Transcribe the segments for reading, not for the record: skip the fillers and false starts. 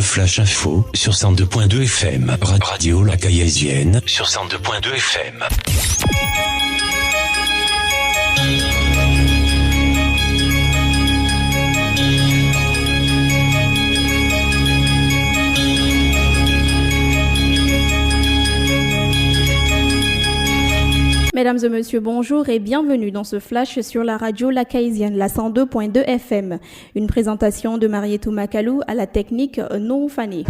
Le Flash Info sur 102.2 FM. Radio La Cayésienne sur 102.2 FM. Mesdames et messieurs, bonjour et bienvenue dans ce flash sur la radio La Cayésienne, la 102.2 FM. Une présentation de Marietou Makalou à la technique non Fanny.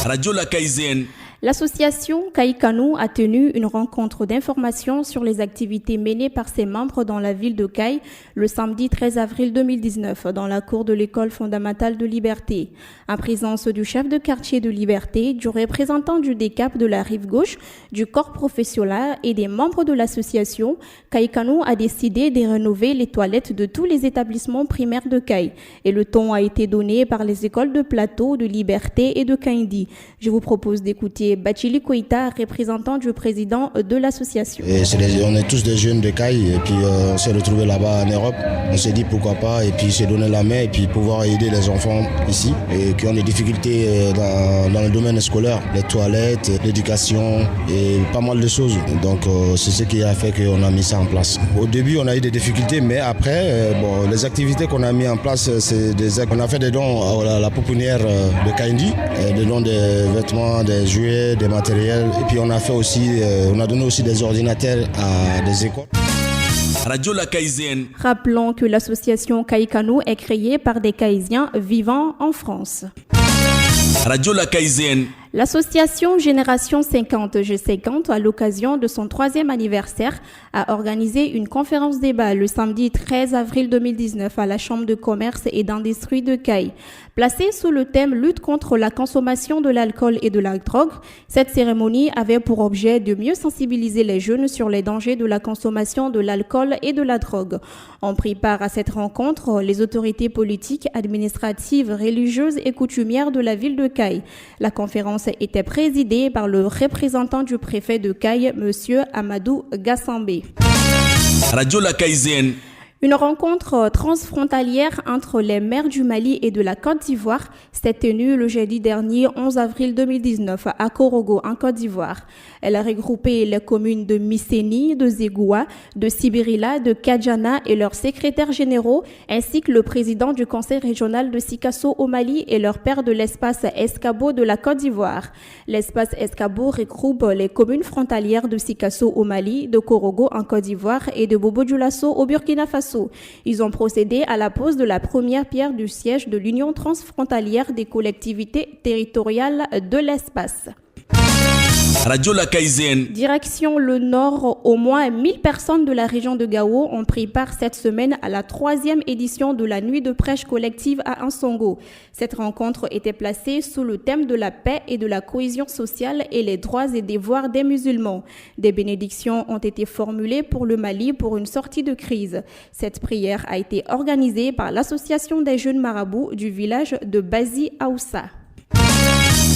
Radio La Cayésienne. L'association Caïkanou a tenu une rencontre d'information sur les activités menées par ses membres dans la ville de Caï le samedi 13 avril 2019 dans la cour de l'école fondamentale de Liberté. En présence du chef de quartier de Liberté, du représentant du DECAP de la rive gauche, du corps professionnel et des membres de l'association, Caïkanou a décidé de rénover les toilettes de tous les établissements primaires de Caï. Et le ton a été donné par les écoles de Plateau, de Liberté et de Kaindi. Je vous propose d'écouter Bachili Koïta, représentant du président de l'association. On est tous des jeunes de Caï et puis on s'est retrouvés là-bas en Europe. On s'est dit pourquoi pas et puis se donner la main et puis pouvoir aider les enfants ici et qui ont des difficultés dans le domaine scolaire, les toilettes, l'éducation et pas mal de choses. Donc c'est ce qui a fait qu'on a mis ça en place. Au début on a eu des difficultés mais après les activités qu'on a mis en place, on a fait des dons à la pouponnière de Kaindi, des dons des vêtements, des jouets, des matériels et puis on a donné aussi des ordinateurs à des écoles. Radio La Cayésienne. Rappelons que l'association Caïkanou est créée par des Caïsiens vivant en France. Radio La Cayésienne. L'association Génération 50 G50, à l'occasion de son 3e anniversaire, a organisé une conférence débat le samedi 13 avril 2019 à la Chambre de commerce et d'industrie de Caï. Placée sous le thème lutte contre la consommation de l'alcool et de la drogue, cette cérémonie avait pour objet de mieux sensibiliser les jeunes sur les dangers de la consommation de l'alcool et de la drogue. On prit part à cette rencontre les autorités politiques, administratives, religieuses et coutumières de la ville de Caï. La conférence était présidée par le représentant du préfet de Caï, monsieur Amadou Gassambé. Radio La Cayésienne. Une rencontre transfrontalière entre les maires du Mali et de la Côte d'Ivoire s'est tenue le jeudi dernier 11 avril 2019 à Korogo en Côte d'Ivoire. Elle a regroupé les communes de Misséni, de Zégoua, de Sibirila, de Kadjana et leurs secrétaires généraux, ainsi que le président du conseil régional de Sikasso au Mali et leur père de l'espace Escabo de la Côte d'Ivoire. L'espace Escabo regroupe les communes frontalières de Sikasso au Mali, de Korogo en Côte d'Ivoire et de Bobo-Dioulasso au Burkina Faso. Ils ont procédé à la pose de la première pierre du siège de l'Union transfrontalière des collectivités territoriales de l'espace. Radio La Cayésienne. Direction le Nord, au moins 1000 personnes de la région de Gao ont pris part cette semaine à la 3e édition de la nuit de prêche collective à Ansongo. Cette rencontre était placée sous le thème de la paix et de la cohésion sociale et les droits et devoirs des musulmans. Des bénédictions ont été formulées pour le Mali pour une sortie de crise. Cette prière a été organisée par l'association des jeunes marabouts du village de Bazi Aoussa.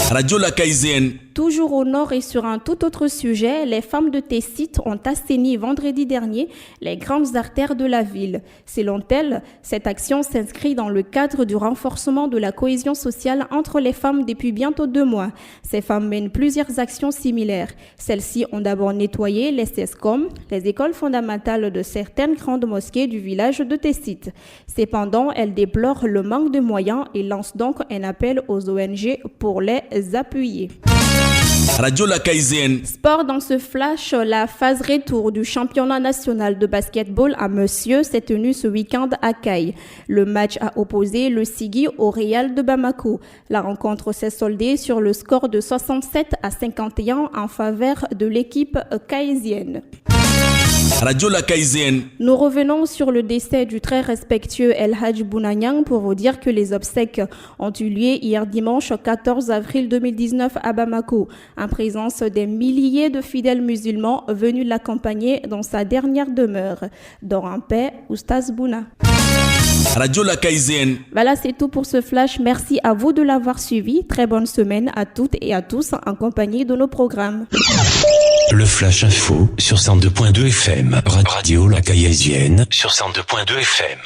Radio La Cayésienne. Toujours au nord et sur un tout autre sujet, les femmes de Tessite ont assaini vendredi dernier les grandes artères de la ville. Selon elles, cette action s'inscrit dans le cadre du renforcement de la cohésion sociale entre les femmes depuis bientôt 2 mois. Ces femmes mènent plusieurs actions similaires. Celles-ci ont d'abord nettoyé les CESCOM, les écoles fondamentales de certaines grandes mosquées du village de Tessite. Cependant, elles déplorent le manque de moyens et lancent donc un appel aux ONG pour les appuyer. Radio La Cayésienne. Sport dans ce flash, la phase retour du championnat national de basketball à Monsieur s'est tenue ce week-end à Caï. Le match a opposé le Sigui au Real de Bamako. La rencontre s'est soldée sur le score de 67-51 en faveur de l'équipe caïsienne. Radio La Cayésienne. Nous revenons sur le décès du très respectueux El Hadj Bounanyang pour vous dire que les obsèques ont eu lieu hier dimanche 14 avril 2019 à Bamako, en présence des milliers de fidèles musulmans venus l'accompagner dans sa dernière demeure. Dors en paix, Oustaz Bouna. Radio La Cayésienne. Voilà, c'est tout pour ce flash. Merci à vous de l'avoir suivi. Très bonne semaine à toutes et à tous en compagnie de nos programmes. Le Flash Info sur 102.2 FM. Radio La Cayésienne sur 102.2 FM.